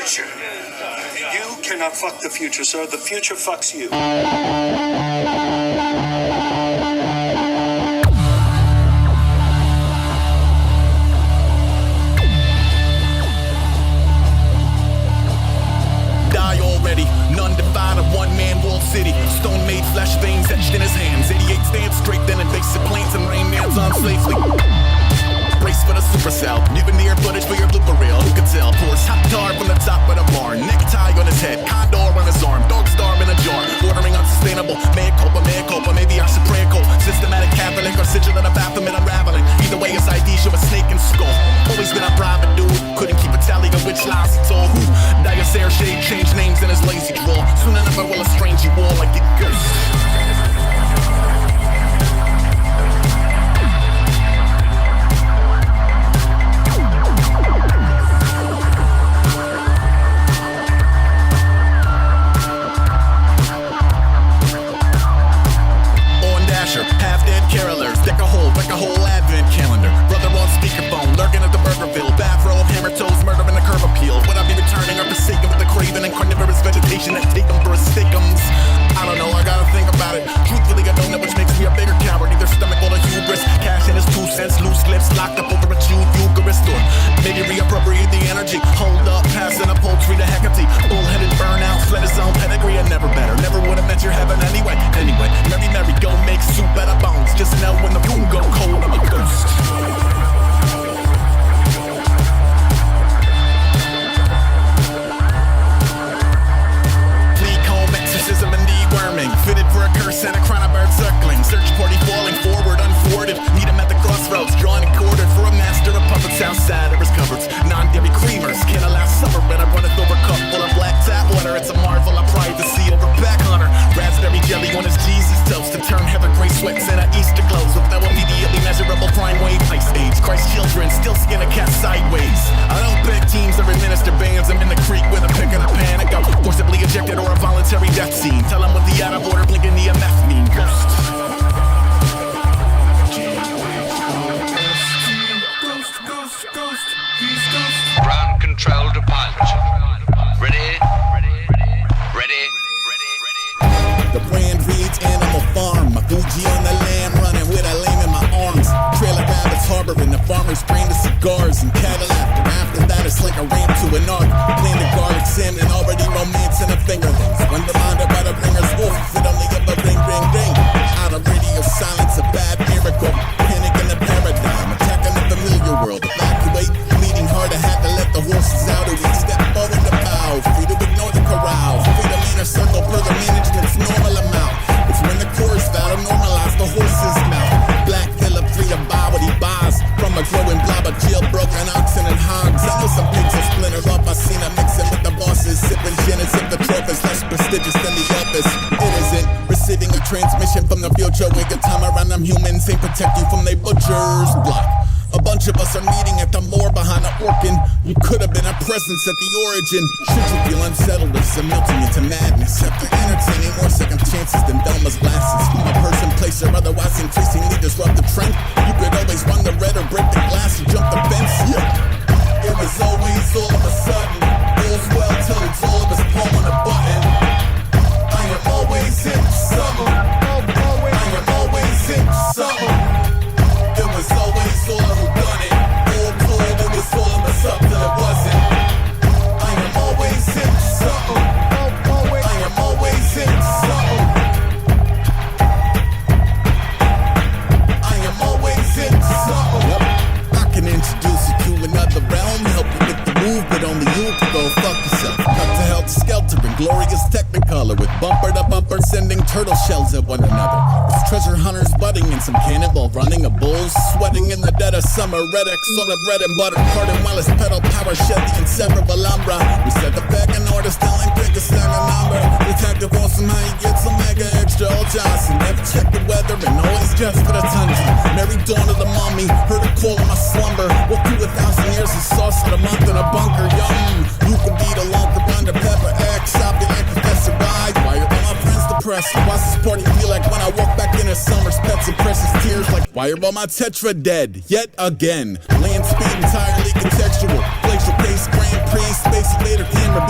future. You cannot fuck the future, sir. The future fucks you. Die already, none divide a one-man walled city. Stone-made flesh veins etched in his hands. 88 stands straight, then invasive planes and rain man's on safely. Brace for the Supercell, near footage for your blooper reel. Who could tell? Pours hot tar from the top of the barn. Necktie on his head, condor on his arm. Dog star in a jar, bordering unsustainable. Mea culpa, maybe I should pray a cult. Systematic Catholic or sigil in a bathroom unraveling. Either way, his ID show a snake and skull. Always been a private dude, couldn't keep a tally of which lies he told. Who? Diocere shade, changed names in his lazy draw. Soon enough I will estrange you all like a ghost. Half-dead carolers, deck a whole advent calendar. Brother on speakerphone, lurking at the Burgerville. Bathrobe, hammer toes, murder in the curb appeal. Would I be returning or forsaken with the craven and carnivorous vegetation that take them for a steakums? I don't know, I gotta think about it. Truthfully, I don't know which makes me a bigger coward. Either stomach or the hubris. Cash in his 2 cents, loose lips, locked up over a chewed Eucharist. Or maybe reappropriate the energy. Hold up, passing a poultry to Hecate. Bull-headed burnout, fled his own pedigree and never better. Never would have met your heaven anyway. Mary, go make soup out of bones. Just know when the room go cold, I'm a ghost. Exorcism and deworming, fitted for a curse and a crown of bird circling. Search party falling forward, unthwarted. Meet him at the crossroads, drawn and quartered for a master of puppets outside of his cupboards. Non-dairy creamers can't last summer, but I runneth over cup full of black tap water. It's a marvel I pride to see over back hunter. Raspberry jelly on his Jesus toast to turn heather gray sweats into Easter glows with no immediately measurable crime wave. Ice age, Christ children still skin a cat sideways. I don't pick teams or administer bands. I'm in the creek with a pick and a panic. I'm forcibly ejected or a voluntary death scene. Tell them what the out of order blinking EMF mean. Ghost. Ground control to pilot. Ready? The brand reads Animal Farm. My Fuji on the land, running with a lame in my arms. Trailer rabbits harboring the farmers drain the cigars and Cadillac. After that it's like a ramp to an arc. Playing the garlic salmon, already romancing the fingerlings. When reminded by the ringer's wolf, it only ever ring, ring, ring. Out of radio silence, a bad miracle. Panic in the paradigm, attacking the familiar world. Evacuate, bleeding hard, I had to let the horses out. We step forward the bow, free to ignore the corral. Free to mean a circle per the management's normal amount. It's when the chorus vow to normalize the horse's mouth. Black Phillip free to buy what he buys. From a growing blob of jailbroken oxen and hogs. I know some pigs are splintered up. I seen them mixing with the bosses. Sipping gin as if the trophy's less prestigious than the office. It isn't receiving a transmission from the future. We get time around them humans ain't protect you from they butcher's block. A bunch of us are meeting at the moor behind the Orkin. You could have been a presence at the origin. Should you feel unsettled or some melting into madness? After entertaining more second chances than Velma's glasses. From a person, place, or otherwise increasingly disrupt the trend. You could always run the red or break the glass or jump the fence. Yeah. It was always all of a sudden. All's well till it's all of us pulling a button. I am always in summer. I am always in summer. It was always all who done it. All told, it was all of us up till it wasn't. I am always in something. I am always in something. I am always in something. I can introduce you to another realm, help you with the move, but only you can go fuck yourself. Cut to help skelter in glorious technicolor with bumper to bumper sending turtle shells at one another. It's treasure hunters budding and some cannonball running, a bull sweating in the dead of summer. Red X on the bread and butter parting while it's pedal power Chevy and several Alhambra. We set the back in order, styling quick to snag a number. Detective awesome how you get some mega extra old Johnson. Never check the weather and always just for the tundra. Mary dawn of the mummy, heard a call in my slumber. Walked through 1,000 years of sauce in a month in a bunker. Yum, you can be the longer under pepper X. I'll be like Professor Ride. Why are all my friends depressed? Why's this party feel like when I walk back in summer's pets and precious tears? Like why are all my tetra dead? Yet again, land speed entirely contextual. Glacial pace, Grand Prix, space invader, camera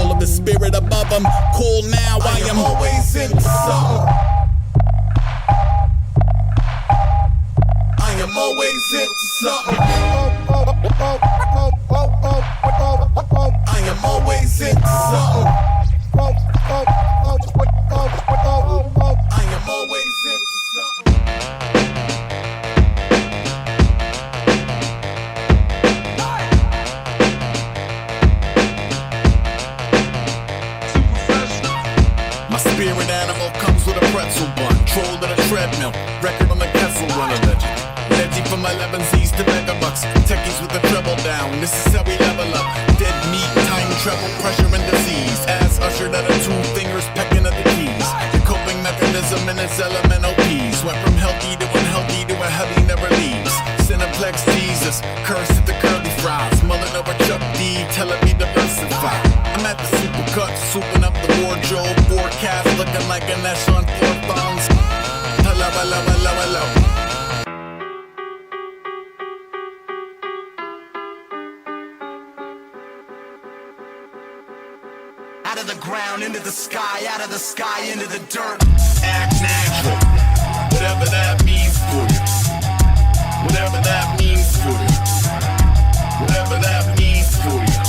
control of the spirit above them. Cool now, I am always into something. I am always into something. I am always into something. I am always into something. My spirit animal comes with a pretzel bun, troll to the treadmill, record on the Kessel Run legend. Leggy from 11Z's to megabucks, techies with the treble down, this is how we level up. Dead meat, time travel, pressure and disease. Ass ushered out of 2 fingers pecking at the keys. The coping mechanism in its elemental keys. Went from healthy to unhealthy to a heavy never leaves. Cineplex Jesus, cursed at the curly fries. Mulling over Chuck D, telling me diversify. I'm at the supercut, souping up the wardrobe. Forecast looking like an Echelon 4 phones. Hello, hello, hello, hello. Out of the ground, into the sky, out of the sky, into the dirt. Act natural, whatever that means for you. Whatever that means for you. Whatever that means for you.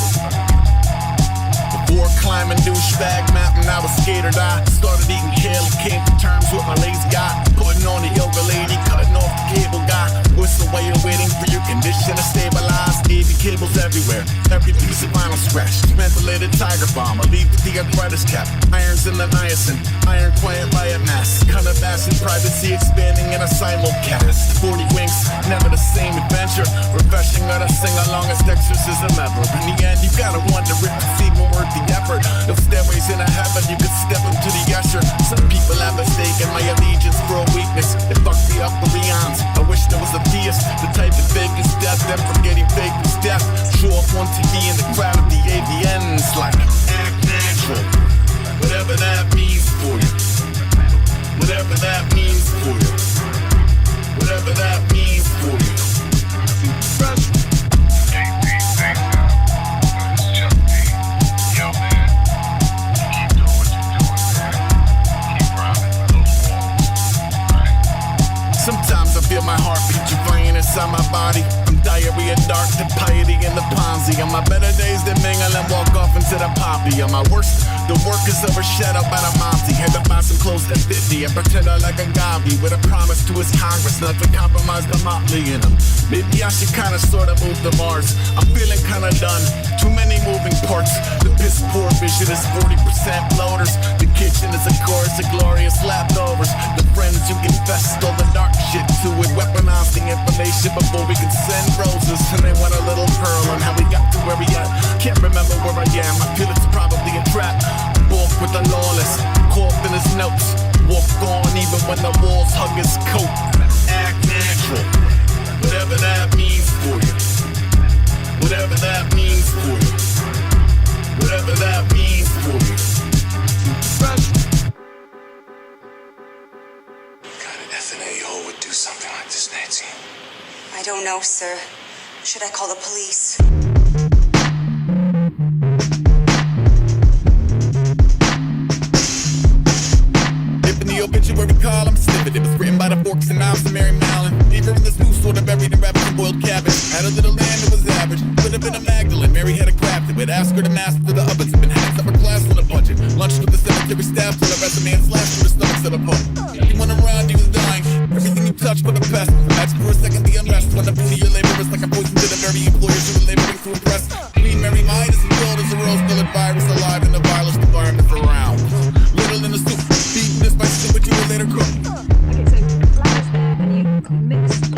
Before climbing douchebag mountain, I was skater die. Started eating kale and came to terms with my lazy guy. Putting on the yoga lady, cutting off the cable guy. Whistle while you're waiting for your condition to stabilize. AV cables everywhere, every piece of vinyl scratched. Ventilated tiger bomb, I leave with the arthritis cap. Irons in the niacin, iron quiet riot mass. Cunnibass in privacy, expanding in a simulcast. 40 winks, never the same adventure. Refreshing or the sing-alongest exorcism ever. In the end, you gotta wonder if it's even worth the effort. If stairways into heaven, you could step into the usher. Some people have mistaken my allegiance for a weakness. It fucked me up for eons. I wish there was a theist, the type that fakes death, then forgetting fake is death. Show up on TV in the crowd of the AVNs like act natural. Whatever that means for you. Whatever that means for you. Whatever that means for you. Fresh. Sometimes I feel my heartbeat travailing inside my body. I'm diarrhea dark to piety in the Ponzi. On my better days, they mingle and walk off into the poppy. On my worst, the work is overshadowed by the Monty. Had to buy some clothes that fit me and pretend I like a gobby with a promise to his Congress not to compromise the motley in them. Maybe I should kinda sorta move to Mars. I'm feeling kinda done. Too many moving parts. The piss poor vision is 40% bloaters. The kitchen is a chorus of glorious leftovers. The friends who confess all the dark shit to it. Weaponize the information before we can send roses. And they want a little pearl on how we got to where we at. Can't remember where I am. I feel it's probably a trap. Walk with the lawless. Cough in his notes. Walk on even when the walls hug his coat. Act natural. Whatever that means for you. Whatever that means for you. Whatever that means for you. Fresh. FNAO would do something like this, Nancy. I don't know, sir. Should I call the police? In the obituary column, snippet, it was written by the Forks and Knives of Mary Mallon. Leave her in this news sort of buried in rabbits and boiled cabbage. Had a little land that was average, could have been a Magdalene. Mary had a craft it, would ask her to master the ovens. Been hands upper class on a budget. Lunch with the cemetery staff till the resume and slash through the stomachs of the pump. You went around, he was dying. Everything you touch for the best. Imagine for a second the unrest. When the beauty of labor is like a poison to the very employers who were laboring to impress. Queen Mary Midas and gold as a rose colored virus alive in the vilest environment for round. Little in the soup, beating this by what you would later cook. Okay, so flour's there and you mix in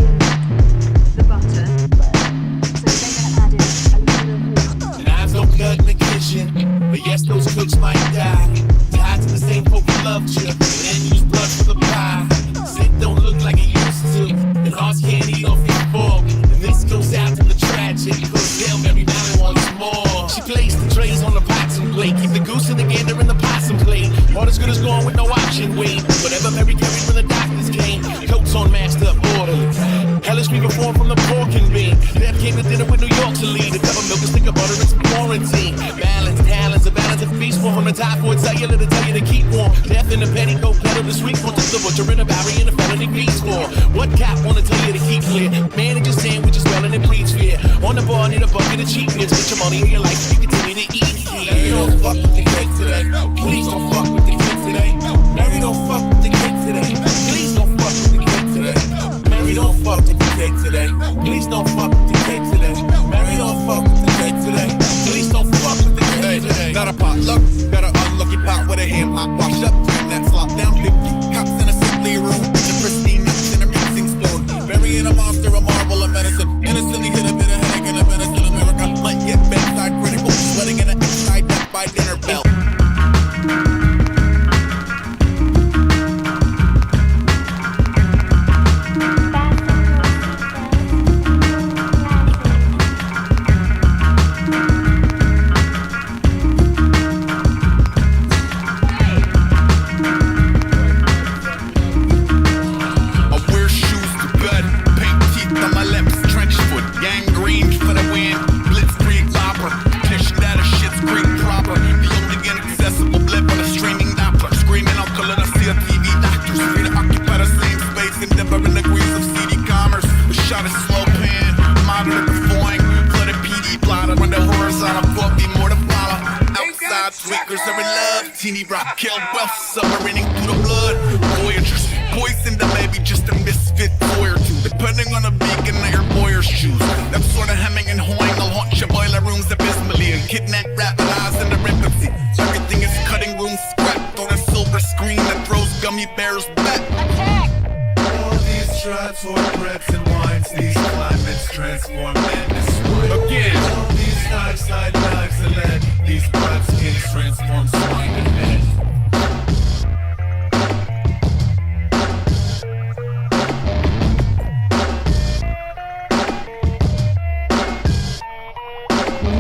the butter. So then you're going to add in a little bit of water. Knives don't cut in the kitchen, but yes, those cooks might die. Tied to the same folk who loved you, and use blood for the pie. Sick don't look like it used to, and hearts can't eat off your fork. And this goes out to the tragic, cause they'll marry now once more. She placed the trays on the pots and plate, keep the goose and the gander in the possum plate. All as good as gone with no option, wait. Whatever Mary carried when the doctors came, coats on masked up orderly. Hellish me reformed from the pork and bean. Death came to dinner with New York to lead. The cover milk, a stick of butter and some quarantine. Balance, talents, a balance of from the top for a cellular to tell you to keep warm. Death in the petticoat, pedal the sweet one. The butcher in a Barry and a felony grease for. What cap wanna tell you to keep clear? Manage your sandwiches, spelling and preach fear. On the bar, need a bucket of cheap beers. Put your money in your life, you continue to eat here. Mary don't fuck with the cake today. Please don't fuck with the cake today. Mary don't fuck with the cake today. Please don't fuck with the cake today. Mary don't fuck with the cake today. Please don't fuck with the cake today. Mary don't fuck with the cake today. Please don't fuck with the cake today. Not a potluck, got an unlucky pot with a ham hock. Wash up, turn that slop down, 50 cops in a sickly room. With a pristine nuts and a mixing spoon. Burying a monster, a marvel of medicine. Innocently hit a bit of headache and a medicine. America might get bedside critical. Sweating in an inside death by dinner bell. Teeny rock killed wealth, submarining through the blood. Voyagers, poisoned or maybe just a misfit boy or two, depending on the beacon of your boyer's shoes. That sort of hemming and hawing will haunt your boiler rooms abysmally and kidnap rapid eyes in the rimpathy. Everything is cutting room scrapped on a silver screen that throws gummy bears back. All these tribes for breads and wines, these climates transform men to swine. Again. All these knives and lead, these blood skins transform swine to men.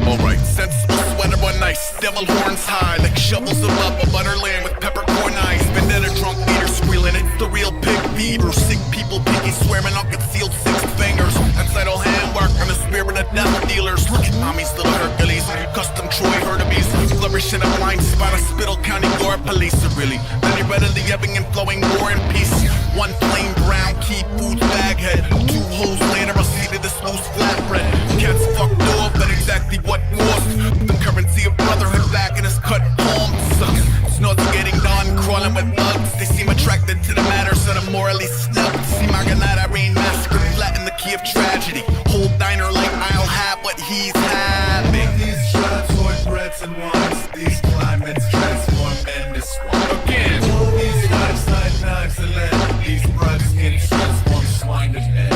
Alright, sensible sweater on nice, devil horns high, like shovels above a butterland with peppercorn eyes. Vendetta drunk eater squealing, it's the real pig fever. Sick people pinky swearing on concealed 6 fingers. Outside all handwork on the spirit of death dealers. Look at mommy's little Hercules, custom Troy Herdebees. Flourish in a blind spot of Spittle County Gore police are really very readily ebbing and flowing war and peace. One plain brown key foods baghead, 2 holes later I'll see to this loose flatbread. Cats fucked off at exactly what cost. The currency of brotherhood back in his cut palm sucks. It's nauseating done crawling with bugs. They seem attracted to the matters that are morally snubbed. See my Ganada Irene massacre flat in the key of tragedy. Whole diner like I'll have what he's having. These tribes hoard breads and wines, these climates transform men to swine. Again. All these knives and lead, these blood skins transform swine to men.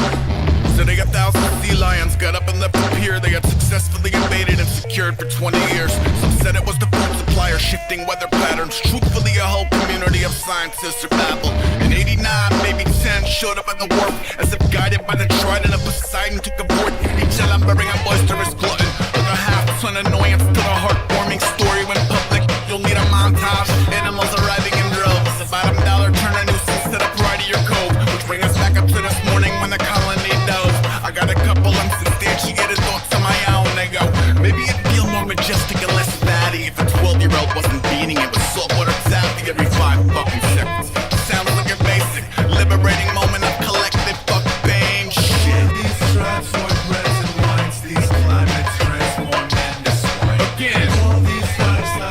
So they got thousands of sea lions got up and left the pier. They had successfully invaded and secured for 20 years. Some said it was the food supplier shifting weather patterns. Truthfully, a whole community of scientists are baffled. In 89, maybe 10 showed up at the wharf as if guided by the trident of Poseidon took a board. Each lumbering a boisterous glutton with a half-ton annoyance to the heartwarming story. When public, you'll need a montage. Animals arriving in droves. A bottom dollar turn a nuisance to the pride of your cove. Which bring us back up to this morning when the colony dove. I got a couple unsubstantiated thoughts of my own. They go, maybe it'd feel more majestic and less fatty if a 12-year-old wasn't beating it with saltwater taffy every 5 fucking seconds. Sounds like a basic, liberating moment of collective fuck pain shit. These tribes hoard breads and wines, these climates transform men to swine. Again. All these knives and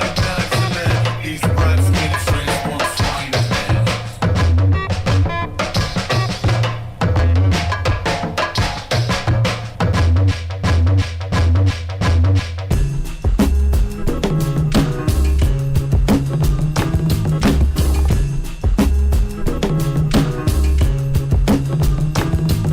lead, these blood skins transform swine to men.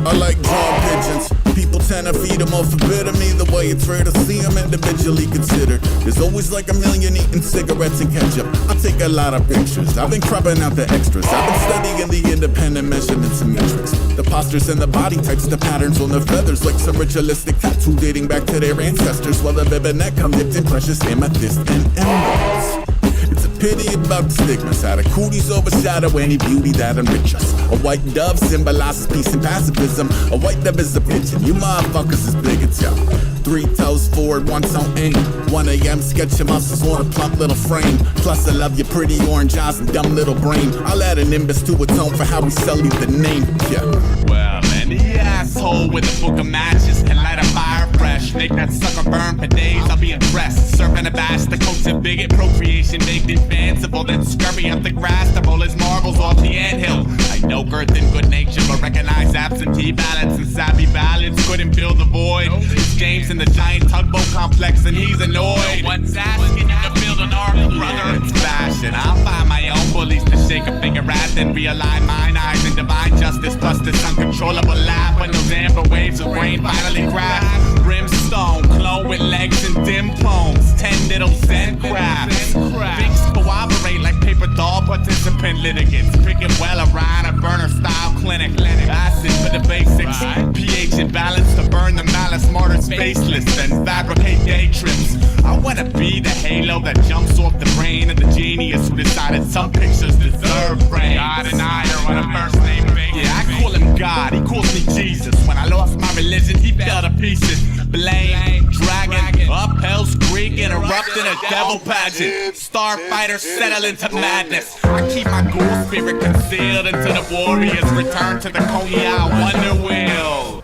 I like draw pigeons. People tend to feed them or forbid them. Either way, it's rare to see them individually considered. There's always like a million eating cigarettes and ketchup. I take a lot of pictures. I've been crubbing out the extras. I've been studying the independent measurements and metrics. The postures and the body types, the patterns on the feathers. Like some ritualistic tattoo dating back to their ancestors. While the bib and neck come dipped in precious amethyst and emeralds. It's a Pity about the stigmas, how the cooties overshadow any beauty that enrich us. A white dove symbolizes peace and pacifism. A white dove is a pigeon, you motherfuckers is bigots, yo. 3 toes forward, 1 toe aim. 1 a.m. sketch your muscles on a plump little frame. Plus I love your pretty orange eyes and dumb little brain. I'll add an nimbus to atone for how we sully the name, yeah. Well, any asshole with a book of matches can light a fire fresh. Make that sucker burn for days, I'll be impressed. Serving a bash, the coats of bigot procreation baked in fanciful. Then scurry up the grass to roll his marbles off the anthill. I know girth and good nature, but recognize absentee ballots and savvy ballads couldn't fill the void. It's James in the giant Tugboat Complex and he's annoyed. What's asking you to build an ark, brother? It's fashion. I'll find my own bullies to shake a finger at, then realign mine eyes in divine justice. Plus this uncontrollable laugh when those amber waves of rain finally crash. Brimstone, clone with legs and dim poems. 10 little zen crafts. Binks cooperate like paper doll participant litigants. Picking well around a burner style clinic. Acid for the basics. pH and balance to burn the malice. Martyrs faceless and fabricate day trips. I wanna be the halo that jumps off the brain of the genius who decided some pictures deserve frames. God and I are on a first name basis. Yeah, I call him God, he calls me Jesus. When I lost my religion, he fell to pieces. Blame, dragon, up Hell's Creek, interrupting a devil pageant. Starfighter settle into madness. I keep my ghoul spirit concealed until the warriors return to the Cognac Wonder Wheel.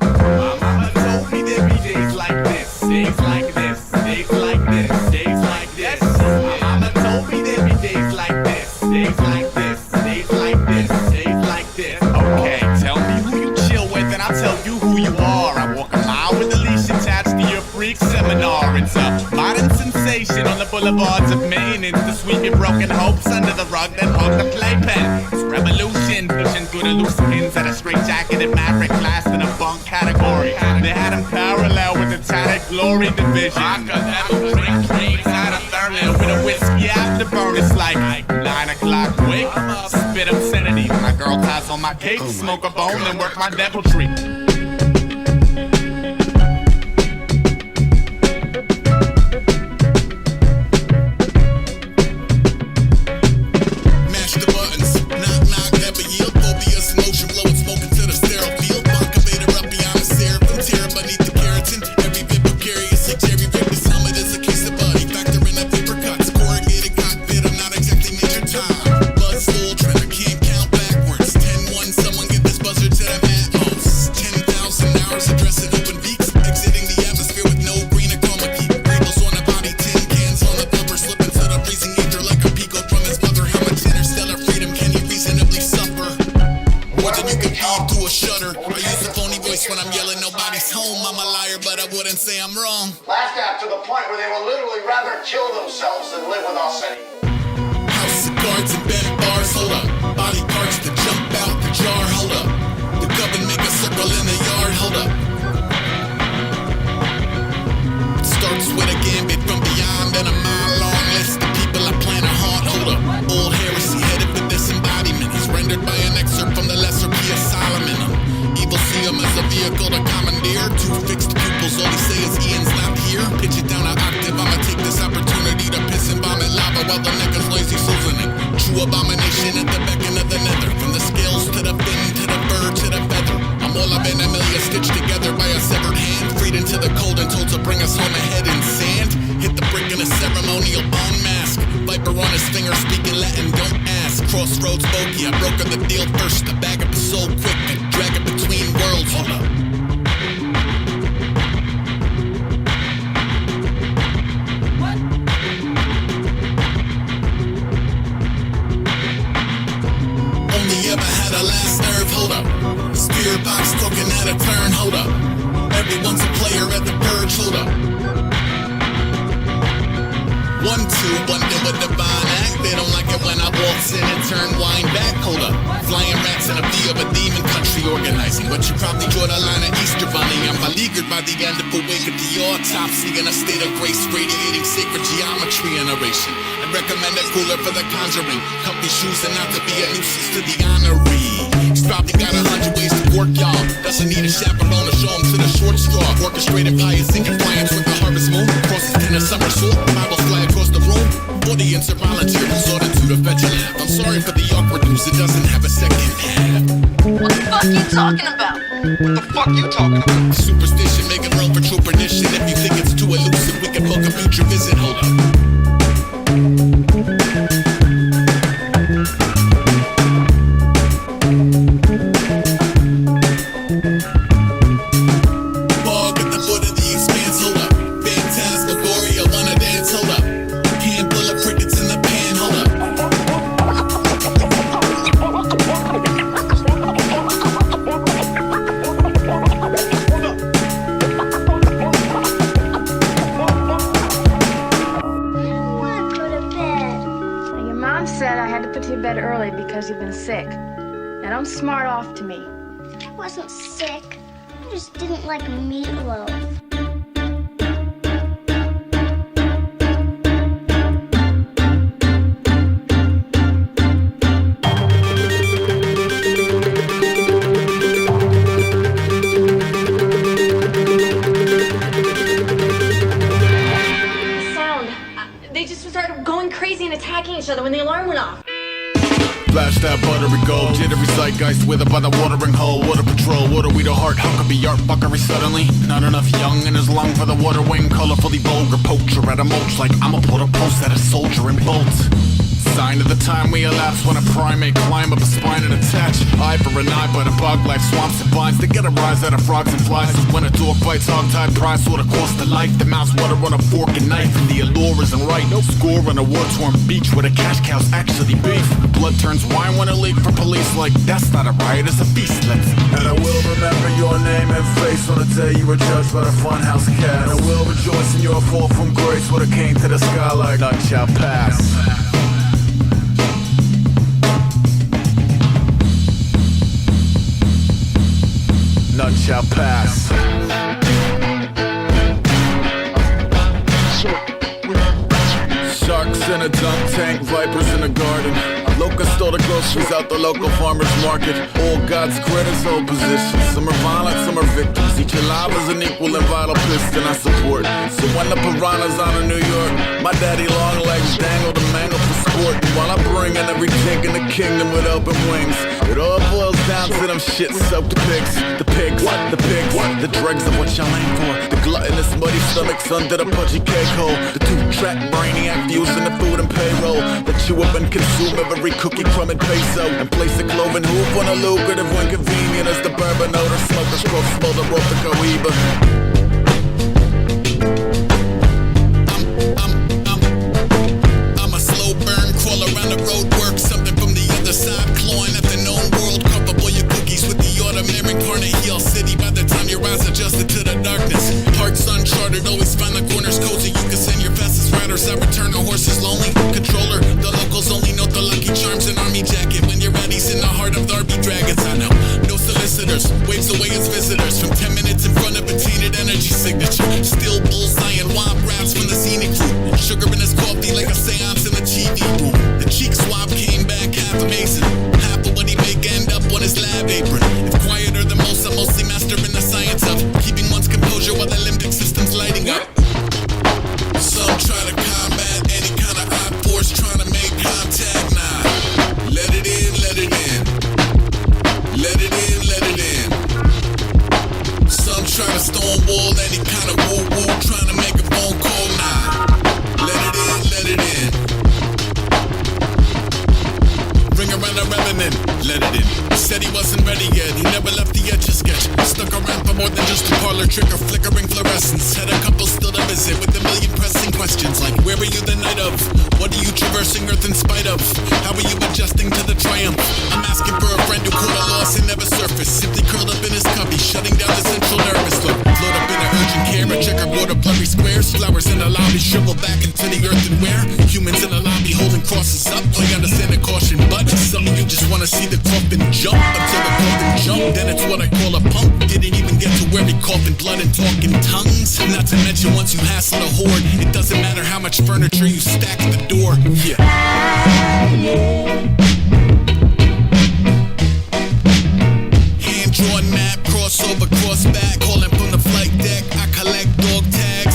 Mama told me there'd be days like this, days like this, days like this, days like this. Mama told me there'd be days like this, days like this, days like this, days like this. Okay, tell me who you chill with and I'll tell you who you are. I walk a mile with a leash attached to your freak seminar. It's a modern sensation on the boulevards of maintenance to sweep your broken hopes under the rug, then hug the playpen. It's revolution, pushing through the loose pins at a straight-jacketed maverick class in a bunk category. They had him parallel with the tatted glory division. I could never drink drinks out of thermos with a whiskey afterburn. It's like 9 o'clock wake, spit obscenity. My girl ties on my cake, smoke a bone, then work my deviltry. Laughed at to the point where they would literally rather kill themselves than live with us anymore. House of cards and bent bars, hold up. Body parts that jump out the jar, hold up. The coven make a circle in the yard, hold up. Starts with a gambit from beyond and a mile-long list of people I plan to haunt, hold up. Old heresy headed for disembodiment is rendered by an excerpt from the Lesser P of Solomon. Evil see him as a vehicle to commandeer. 2 fixed pupils, all they say is Ian's not here. Pitch it down an octave, I'ma take this opportunity to piss and vomit lava while the niggas lazy Susan it. True abomination at the beckon of the nether. From the scales to the fin, to the bird, to the feather. I'm all up in a million stitched together by a severed hand. Freed into the cold and told to bring us home ahead in sand. Hit the brick in a ceremonial bone mask. Viper on his finger speaking Latin, don't ask. Crossroads bogey, I broke the deal first. The bag up is so quick, I drag it between worlds, hold up. Only ever had a last nerve, hold up. Spirit box cooking at a turn, hold up. Everyone's a player at the purge, hold up. 1, 2, wonder what divine act. They don't like it when I waltz in and turn wine back, hold up. Flying rats in a view of a demon country organizing. But you probably draw the line of Easter Bunny. I'm beleaguered by the end of awake at the autopsy in a state of grace, radiating sacred geometry and oration. recommend a cooler for the conjuring. Comfy shoes and not to be a nuisance to the honoree. He's probably got 100 ways to work, y'all. Doesn't need a chaperone to show him to the short straw. Orchestrated pious in compliance with the harvest moon. Crosses in a somersault, Bible flag across the room. Audience are volunteer resorted to the fetch a laugh. I'm sorry for the awkward news, it doesn't have a second half. What the fuck you talking about? What the fuck you talking about? Superstition making room for true perdition. If you think it's too elusive, we can book a future visit. Hold up. Bog at the foot of the expanse. Hold up. Phantasmagoria, wanna dance. Hold up. Hand full of crickets in the pan. Hold up. Your mom said I had to put you to bed early because you've been sick. Now don't smart off to me. I wasn't sick. I just didn't like meatloaf. Sound. They just started going crazy and attacking each other when the alarm went off. Flash that buttery gold, jittery zeitgeist withered by the watering hole. Water patrol, water we the heart, how could be art fuckery suddenly? Not enough young in his lung for the water wing, colorfully vulgar poacher at a mulch like I'ma put a post at a soldier in bolts. Sign of the time we elapse when a primate climb up a spine and attach eye for an eye, but a bug life swamps and vines to get a rise out of frogs and flies. When a dog bites hog-tied prize, what a cost of life. The mouse water on a fork and knife, and the allure isn't right. No score on a war-torn beach where the cash cow's actually beef. Blood turns wine when it leak for police, like that's not a riot, it's a feast. Let's And I will remember your name and face on the day you were judged by the funhouse cat. And I will rejoice in your fall from grace when it came to the sky like none shall pass. None shall pass. Sharks in a dunk tank, vipers in a garden. Locusts stole the groceries out the local farmer's market. All God's critters hold positions. Some are violent, some are victims. Each alive is an equal and vital piston I support. So when the piranhas out of New York, my daddy long legs dangle the mangle for sport. And while I bring in every tink in the kingdom with open wings, it all boils down to them shit-soaked pigs. The pigs, the dregs of what y'all aim for. The gluttonous muddy stomachs under the pudgy cake hole. The two-track brainiac views in the food and payroll. That chew up and consume every cookie, crumb, and peso. And place a cloven hoof on a lucrative when convenient as the bourbon odor. Smokers croak, smolder off the cohiba. I'm a slow burn, crawl around the road, work something from the other side, clawing at the known world. Cover boy your cookies with the autumn incarnate Hill City. By the time your eyes adjusted to the darkness, hearts uncharted, always find the corners cozy. You can send your fastest riders, I return the horses lonely. Controller, the locals only know the lucky charms and army jacket. When you're ready's in the heart of the RB Dragons, I know. No solicitors, waves away as visitors. From 10 minutes in front of a tainted energy signature. Still bullseye and womp raps from the scenic route. Sugar in his coffee like a seance in the TV room. The cheek swab came back half amazing. Half of what he make end up on his lab apron. It's quieter than most, I'm mostly mastering the science of keeping one's composure while the limbic system's lighting up. Some try to combat any kind of odd force trying to make contact. Nah, let it in, let it in. Let it in, let it in. Some try to stonewall any kind of woo-woo trying to make a phone call. Nah, let it in, let it in. Ring around the revenant, let it in. Said he wasn't ready yet, he never left the etch a sketch. Stuck around for more than just a parlor trick or flickering fluorescence. Had a couple still to visit with a million pressing questions like, where were you the night of? What are you traversing Earth in spite of? How are you adjusting to the triumph? I'm asking for a friend who caught a loss and never surfaced. Simply curled up in his cubby, shutting down the central nervous look. Float up in an urgent care, a checkerboard of blurry squares. Flowers in the lobby, shrivel back into the earthenware. Humans in the lobby holding crosses up. I understand the caution, but some of you just wanna see the coffin jump until the coffin jumped. Then it's what I call a pump. Didn't even get to sanctuary, coughing blood and talking tongues. Not to mention once you hassle a horde, it doesn't matter how much furniture you stack at the door. Yeah. Hand-drawn map, crossover, crossback, calling from the flight deck. I collect dog tags.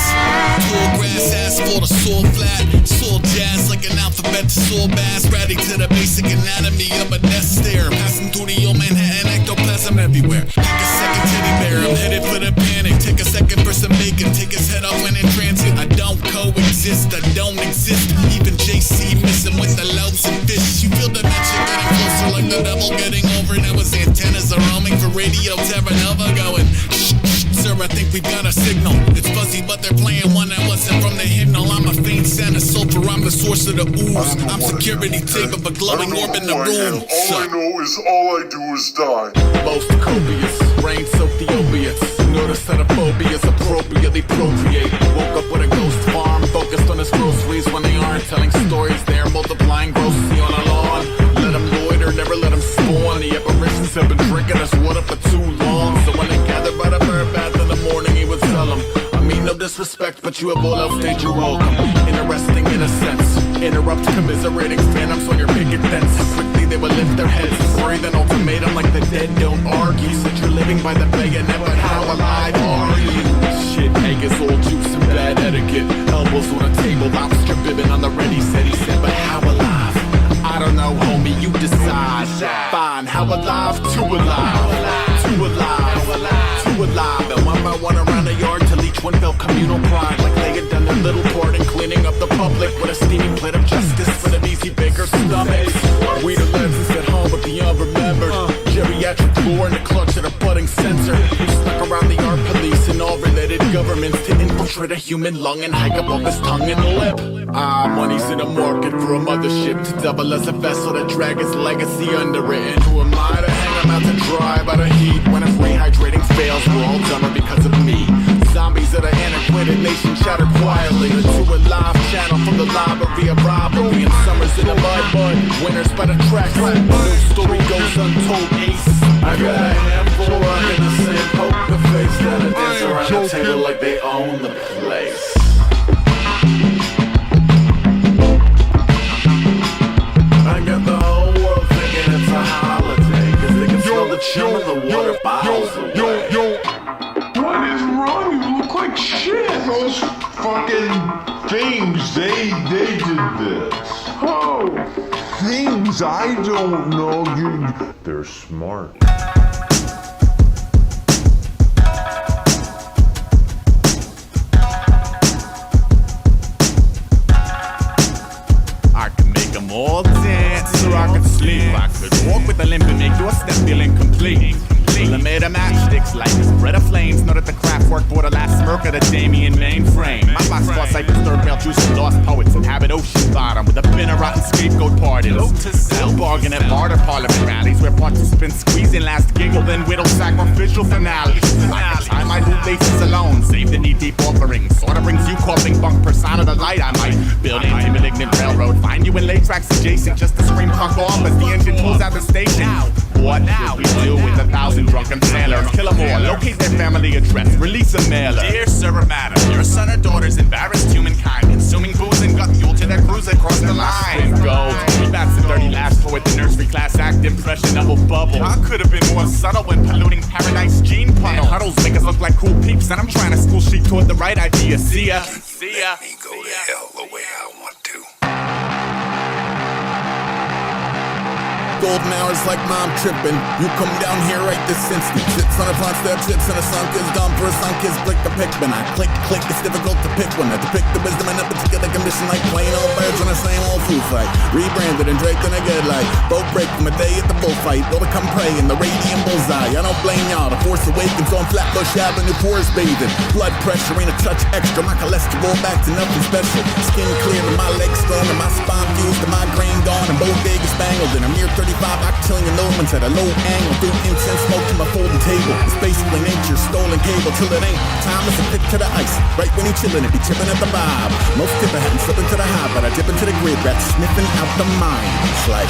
Tall grass, asphalt, a soul flat. Soul jazz like an alphabet to soul bass. Ready to the basic anatomy of a death stare. Passing through the old Manhattan, ectoplasm everywhere. Pick a second teddy bear, I'm headed for the panic. Take a second for some bacon, take his head off when in transit. I don't coexist, I don't exist. Even JC missing with the loaves and fish. You feel the dimension getting closer like the devil getting over. Now his antennas are roaming for radio Terra Nova going. Shh, sir, I think we've got a signal. It's fuzzy, but they're playing one that wasn't from the hymnal. I'm a faint scent of sulfur, I'm the source of the ooze. I'm security tape of a glowing orb in the room. All I know is all I do is die. Most copious, brain soaked the opiates. Notice that a phobias appropriately procreate. Woke up with a ghost farm, focused on his groceries when they aren't telling stories. They're multiplying grossly on a lawn. Let them loiter, never let them spawn. The apparitions have been drinking us water for too long. So when they gather by the bird bath in the morning, he would tell them, I mean no disrespect, but you have all outstayed your welcome. Interesting in a sense. Interrupt commiserating phantoms on your picket fence. Quickly they would lift their heads, breathe an ultimatum like the dead don't argue. Said you're living by the bayonet, but how alive are you? Shit, egg is old juice and bad etiquette. Elbows on a table, lobster bibbing on the ready set. He said, but how alive? I don't know, homie, you decide. Fine, how alive? Too alive. Too alive. Too alive. And one by one around the yard till each one felt communal pride. Like they had done their little part in cleaning up the public with a steaming plate of justice for the easy baker's stomachs. We the legends at home but the unremembered. Geriatric lore in the clutch of a budding censor. Who stuck around the art police and all related governments to infiltrate a human lung and hike up off his tongue and lip. Money's in the market for a mothership to double as a vessel to drag his legacy underwritten. Who am I to hang him out to dry by the heat? When if rehydrating fails, we're all dumber because of me. Zombies of the antiquated nation chatter quietly. To a live channel from the library of robbery. And summers in the mud, winners by the tracks. No story goes untold, ace. I got a handful rocking the same poker face that'll dance around the table like they own the place. I got the whole world thinking it's a holiday, cause they can smell the chill in the water bottles away. What is wrong? You look like shit. Those fucking things, they did this. Oh, things I don't know. They're smart. I can make them all dance, or I could sleep. I could walk with a limp and make your step feel incomplete. Well, I made a matchsticks like this bread of flames. Know that the craft work brought a last smirk of the Damien mainframe. My box thoughts like third male juice and lost poets inhabit ocean bottom with a bin of rotten scapegoat parties. Sell bargain at barter parliament rallies where participants squeeze in last giggle, then whittle sacrificial finales. I can tie my boot laces alone, save the knee-deep offerings. Sorta brings you coughing bunk persona to light. I might build an anti-malignant railroad, find you in late tracks adjacent just to scream fuck off as the engine pulls out the station. What now? We deal with 1,000 drunken sailors. Kill them all, locate their family address, release a mailer. Dear Sir or Madam, your son or daughter's embarrassed humankind, consuming booze and gut fuel to their cruise across the line. Gold, he bats a dirty last poet, the nursery class act impression of a bubble. I could have been more subtle when polluting paradise gene puddle. Huddles make us look like cool peeps, and I'm trying to school sheep toward the right idea. See ya. Let me go to hell the way I want to. Golden hours like mom tripping. You come down here right this instant. Sits on a front step, chips and a sunk is dumb for a sunk is blick the pick. When I click, it's difficult to pick one. I depict the wisdom in a particular condition like plain old birds on the same old food fight. Rebranded and draped in a good light. Boat break from a day at the bullfight. Go become prey in the radiant bullseye. I don't blame y'all. The force awakens on Flatbush Avenue, pores bathing. Blood pressure ain't a touch extra. My cholesterol back to nothing special. Skin clear and my legs strong and my spine fused and my grain gone and bodega spangled. And I'm near 35 octillion moments at a low angle. Through incense smoke to my folding table. It's basically nature's stolen cable till it ain't. Time is a pick to the ice. Right when he chillin' it be chippin' at the vibe. Most tipper hadn't slippin' to the high, but I dip into the grid. Rats sniffing out the mind. It's like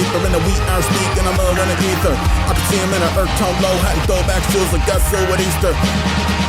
deeper in the wheat hour speaking, I'm low in the ether. I can see him in an earth tone low, hadn't throwback shoes like that's so at Easter.